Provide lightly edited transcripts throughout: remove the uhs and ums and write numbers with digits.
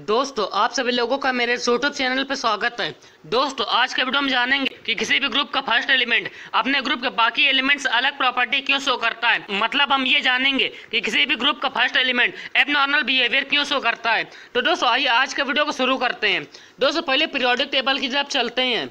दोस्तों आप सभी लोगों का मेरे यूट्यूब चैनल पर स्वागत है। दोस्तों आज के वीडियो में जानेंगे कि किसी भी ग्रुप का फर्स्ट एलिमेंट अपने ग्रुप के बाकी एलिमेंट्स अलग प्रॉपर्टी क्यों शो करता है। मतलब हम ये जानेंगे कि किसी भी ग्रुप का फर्स्ट एलिमेंट एबनॉर्मल बिहेवियर क्यों शो करता है। तो दोस्तों आइए आज के वीडियो को शुरू करते हैं। दोस्तों पहले पीरियोडिक टेबल की तरफ चलते हैं।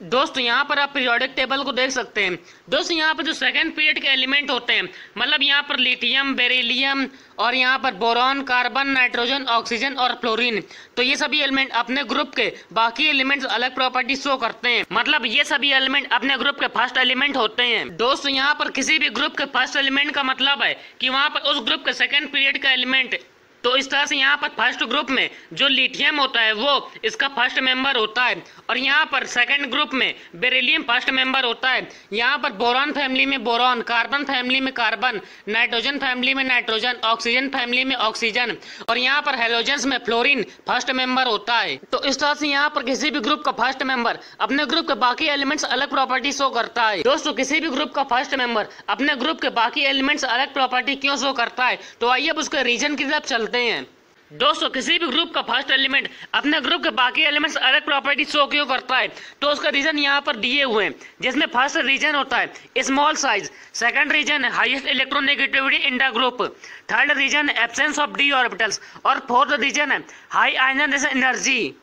दोस्तों यहाँ पर आप पीरियोडिक टेबल को देख सकते हैं। दोस्तों यहाँ पर जो सेकंड पीरियड के एलिमेंट होते हैं, मतलब यहाँ पर लिथियम, बेरिलियम और यहाँ पर बोरॉन, कार्बन, नाइट्रोजन, ऑक्सीजन और फ्लोरीन, तो ये सभी एलिमेंट अपने ग्रुप के बाकी एलिमेंट्स अलग प्रॉपर्टी शो करते हैं। मतलब ये सभी एलिमेंट अपने ग्रुप के फर्स्ट एलिमेंट होते हैं। दोस्तों यहाँ पर किसी भी ग्रुप के फर्स्ट एलिमेंट का मतलब है कि वहाँ पर उस ग्रुप के सेकंड पीरियड का एलिमेंट, तो इस तरह से यहाँ पर फर्स्ट ग्रुप में जो लिथियम होता है वो इसका फर्स्ट मेंबर होता है, और यहाँ पर सेकंड ग्रुप में बेरिलियम फर्स्ट मेंबर होता है। यहाँ पर बोरॉन फैमिली में बोरॉन, कार्बन फैमिली में कार्बन, नाइट्रोजन फैमिली में नाइट्रोजन, ऑक्सीजन फैमिली में ऑक्सीजन, और यहाँ पर हेलोजेंस में फ्लोरीन फर्स्ट मेंबर होता है। तो इस तरह से यहाँ पर किसी भी ग्रुप का फर्स्ट मेंबर अपने ग्रुप के बाकी एलिमेंट्स अलग प्रॉपर्टी शो करता है। दोस्तों किसी भी ग्रुप का फर्स्ट मेंबर अपने ग्रुप के बाकी एलिमेंट्स अलग प्रॉपर्टी क्यों शो करता है, तो आइए अब उसके रीजन की तरफ चलते हैं। दोस्तों किसी भी ग्रुप का फर्स्ट एलिमेंट अपने ग्रुप के बाकी एलिमेंट्स अलग प्रॉपर्टी शो क्यों करता है, तो उसका रीजन यहाँ पर दिए हुए हैं, जिसमें फर्स्ट रीजन होता है स्मॉल साइज, सेकंड रीजन है highest electronegativity in the group, third reason है एब्सेंस ऑफ डी ऑर्बिटल्स और फोर्थ रीजन है हाई आयनाइजेशन एनर्जी।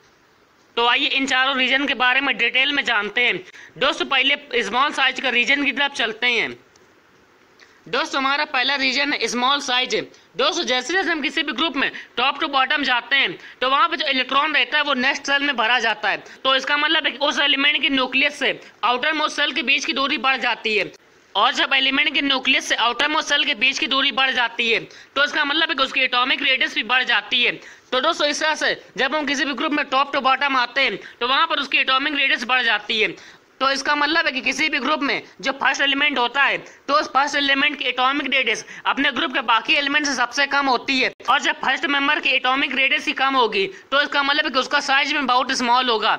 तो आइए इन चारों रीजन के बारे में डिटेल में जानते हैं। दोस्तों पहले स्मॉल साइज का रीजन की तरफ चलते हैं। दोस्तों हमारा पहला रीजन है स्मॉल साइज। दोस्तों जैसे जैसे हम किसी भी ग्रुप में टॉप टू बॉटम जाते हैं तो वहां पे जो इलेक्ट्रॉन रहता है वो नेक्स्ट सेल में भरा जाता है। तो इसका मतलब है कि उस एलिमेंट के न्यूक्लियस से आउटर मोस्ट सेल के बीच की दूरी बढ़ जाती है, और जब एलिमेंट के न्यूक्लियस से आउटर मोस्ट सेल के बीच की दूरी बढ़ जाती है तो इसका मतलब है कि उसकी एटॉमिक रेडियस भी बढ़ जाती है। तो दोस्तों इस तरह से जब हम किसी भी ग्रुप में टॉप टू बॉटम आते हैं तो वहां पर उसकी एटॉमिक रेडियस बढ़ जाती है। तो इसका मतलब है कि किसी भी ग्रुप में जो फर्स्ट एलिमेंट होता है तो उस फर्स्ट एलिमेंट की एटॉमिक रेडियस अपने ग्रुप के बाकी एलिमेंट से सबसे कम होती है, और जब फर्स्ट मेंबर की एटॉमिक रेडियस ही कम होगी तो इसका मतलब है कि उसका साइज में बहुत स्मॉल होगा।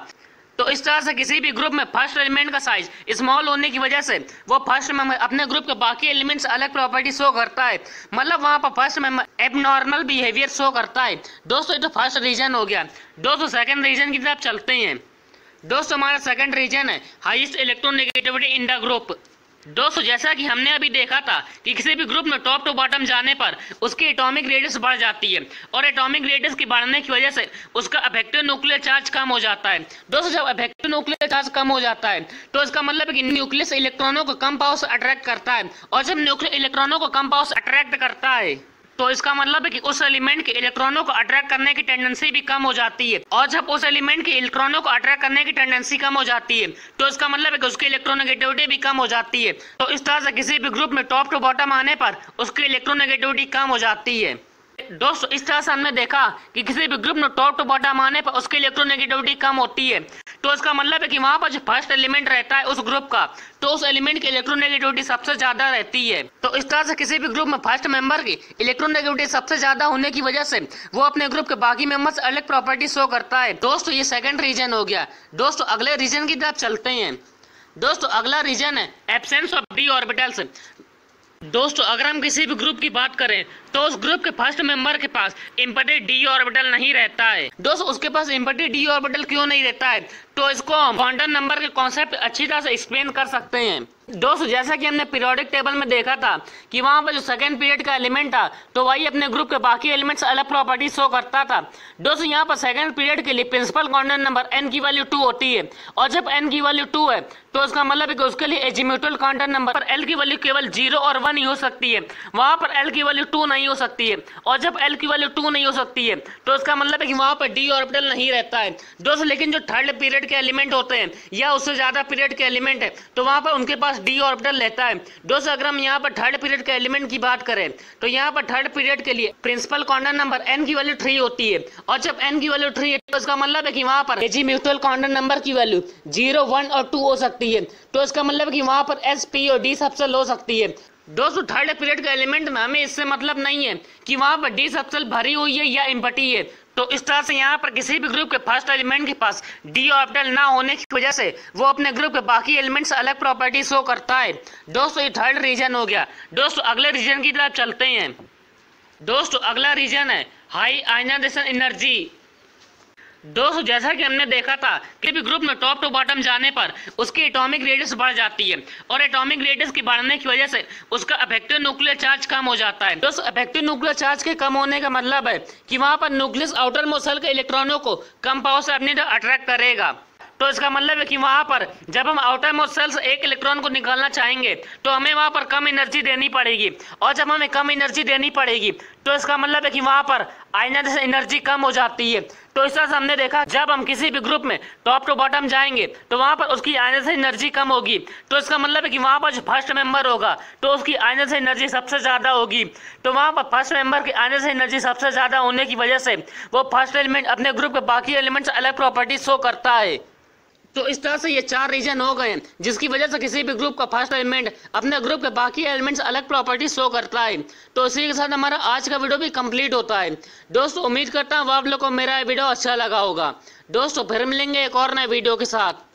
तो इस तरह से किसी भी ग्रुप में फर्स्ट एलिमेंट का साइज स्मॉल होने की वजह से वो फर्स्ट मेंबर अपने ग्रुप के बाकी एलिमेंट्स अलग प्रॉपर्टी शो करता है। मतलब वहाँ पर first member abnormal behaviour show करता है। दोस्तों ये तो फर्स्ट रीजन हो गया। दोस्तों सेकंड रीजन की तरफ चलते हैं। दोस्तों हमारा सेकंड रीजन है highest electronegativity in the group. दोस्तों जैसा कि हमने अभी देखा था कि किसी भी ग्रुप में टॉप टू बॉटम जाने पर उसकी एटॉमिक रेडियस बढ़ जाती है, और एटॉमिक रेडियस की बढ़ने की वजह से उसका इफेक्टिव न्यूक्लियर चार्ज कम हो जाता है। दोस्तों जब इफेक्टिव न्यूक्लियर चार्ज कम हो जाता है तो इसका मतलब है कि न्यूक्लियस इलेक्ट्रॉनों को कम पावर से अट्रैक्ट करता है, और जब न्यूक्लियर इलेक्ट्रॉनों को कम पावर से अट्रैक्ट करता है तो इसका मतलब है कि उस एलिमेंट के इलेक्ट्रॉनों को अट्रैक्ट करने की टेंडेंसी भी कम हो जाती है, और जब उस एलिमेंट के इलेक्ट्रॉनों को अट्रैक्ट करने की टेंडेंसी कम हो जाती है तो इसका मतलब है कि उसकी इलेक्ट्रोनेगेटिविटी भी कम हो जाती है। तो इस तरह से किसी भी ग्रुप में टॉप टू बॉटम आने पर उसकी इलेक्ट्रोनेगेटिविटी कम हो जाती है। दोस्तों इस तरह से हमने देखा कि किसी भी ग्रुप में टॉप टू बॉटम आने पर उसकी इलेक्ट्रोनेगेटिविटी कम होती है, तो इसका मतलब है कि वहां पर जो फर्स्ट एलिमेंट रहता है उस ग्रुप का, तो उस एलिमेंट की इलेक्ट्रोनेगेटिविटी सबसे ज्यादा रहती है। तो इस तरह से किसी भी ग्रुप में फर्स्ट मेंबर की इलेक्ट्रोनेगेटिविटी सबसे ज्यादा होने की वजह से वो अपने ग्रुप के बाकी मेंबर से अलग प्रॉपर्टी शो करता है। दोस्तों ये सेकंड रीजन हो गया। दोस्तों अगले रीजन की तरफ चलते हैं। दोस्तों अगला रीजन है एब्सेंस ऑफ डी ऑर्बिटल्स। दोस्तों अगर हम किसी भी ग्रुप की बात करें तो उस ग्रुप के फर्स्ट मेंबर के पास इम्पैक्टेड डी ऑर्बिटल नहीं रहता है। दोस्तों उसके पास इम्पैक्टेड डी ऑर्बिटल क्यों नहीं रहता है, तो इसको हम क्वांटम नंबर के कॉन्सेप्ट अच्छी तरह से एक्सप्लेन कर सकते हैं। दोस्तों जैसा कि हमने पीरियोडिक टेबल में देखा था कि वहां पर जो सेकंड पीरियड का एलिमेंट था तो वही अपने ग्रुप के बाकी एलिमेंट्स अलग प्रॉपर्टी शो करता था। दोस्तों यहाँ पर सेकंड पीरियड के लिए प्रिंसिपल क्वांटम नंबर n की वैल्यू 2 होती है, और जब n की वैल्यू 2 है तो इसका मतलब है कि उसके लिए एजीम्यूटल क्वांटम नंबर पर l की वैल्यू केवल 0 और 1 ही हो सकती है, वहां पर l की वैल्यू 2 नहीं हो सकती है, और जब l की वैल्यू 2 नहीं हो सकती है तो इसका मतलब है कि वहां पर d ऑर्बिटल नहीं रहता है। दोस्तों लेकिन जो थर्ड पीरियड के एलिमेंट होते हैं या उससे ज्यादा पीरियड के एलिमेंट है तो वहां पर उनके पास डी ऑर्बिटल रहता है। दोस्तों अगर हम यहाँ पर थर्ड पीरियड के एलिमेंट की बात करें तो यहाँ पर थर्ड पीरियड के लिए प्रिंसिपल क्वांटम नंबर n की वैल्यू 3 होती है, और जब n की वैल्यू 3 है तो इसका मतलब है कि वहां पर एजीम्यूटल क्वांटम नंबर की वैल्यू 0, 1 और 2 हो सकती है। तो इसका मतलब है कि वहां पर s, p और d सबसे लो सकती है। दोस्तों थर्ड पीरियड के एलिमेंट में हमें इससे मतलब नहीं है कि वहां पर डी सबसेल भरी हुई है या एम्प्टी है। तो इस तरह से यहाँ पर किसी भी ग्रुप के फर्स्ट एलिमेंट के पास डी ऑर्बिटल ना होने की वजह से वो अपने ग्रुप के बाकी एलिमेंट्स अलग प्रॉपर्टी शो करता है। दोस्तों ये थर्ड रीजन हो गया। दोस्तों अगले रीजन की तरफ चलते हैं। दोस्तों अगला रीजन है हाई आयनाइजेशन एनर्जी। दोस्तों जैसा कि हमने देखा था किसी भी ग्रुप में टॉप टू बॉटम जाने पर उसकी एटॉमिक रेडियस बढ़ जाती है और एटॉमिक रेडियस की बढ़ने की वजह से उसका इफेक्टिव न्यूक्लियर चार्ज कम हो जाता है। दोस्तों इफेक्टिव न्यूक्लियर चार्ज के कम होने का मतलब है कि वहां पर न्यूक्लियस आउटर मोस्ट शेल के इलेक्ट्रॉनों को कम पावर से अपनी तरफ अट्रैक्ट करेगा। तो इसका मतलब है कि वहां पर जब हम आउटर मोस्ट सेल से एक इलेक्ट्रॉन को निकालना चाहेंगे तो हमें वहां पर कम एनर्जी देनी पड़ेगी, और जब हमें कम एनर्जी देनी पड़ेगी तो इसका मतलब है कि वहां पर आयनाइजेशन एनर्जी कम हो जाती है। तो इस तरह से हमने देखा जब हम किसी भी ग्रुप में टॉप टू बॉटम जाएंगे तो वहां पर उसकी आयनाइजेशन एनर्जी कम होगी। तो इसका मतलब है कि वहां पर जो फर्स्ट मेंबर होगा तो उसकी आयनाइजेशन एनर्जी सबसे ज्यादा होगी। तो वहां पर फर्स्ट मेंबर की आयनाइजेशन एनर्जी सबसे ज्यादा होने की वजह से वो फर्स्ट एलिमेंट अपने ग्रुप के बाकी एलिमेंट से अलग प्रॉपर्टी शो करता है। तो इस तरह से ये 4 रीजन हो गए जिसकी वजह से किसी भी ग्रुप का फर्स्ट एलिमेंट अपने ग्रुप के बाकी एलिमेंट्स अलग प्रॉपर्टी शो करता है। तो इसी के साथ हमारा आज का वीडियो भी कंप्लीट होता है। दोस्तों उम्मीद करता हूँ आप लोग को मेरा वीडियो अच्छा लगा होगा। दोस्तों फिर मिलेंगे एक और नए वीडियो के साथ।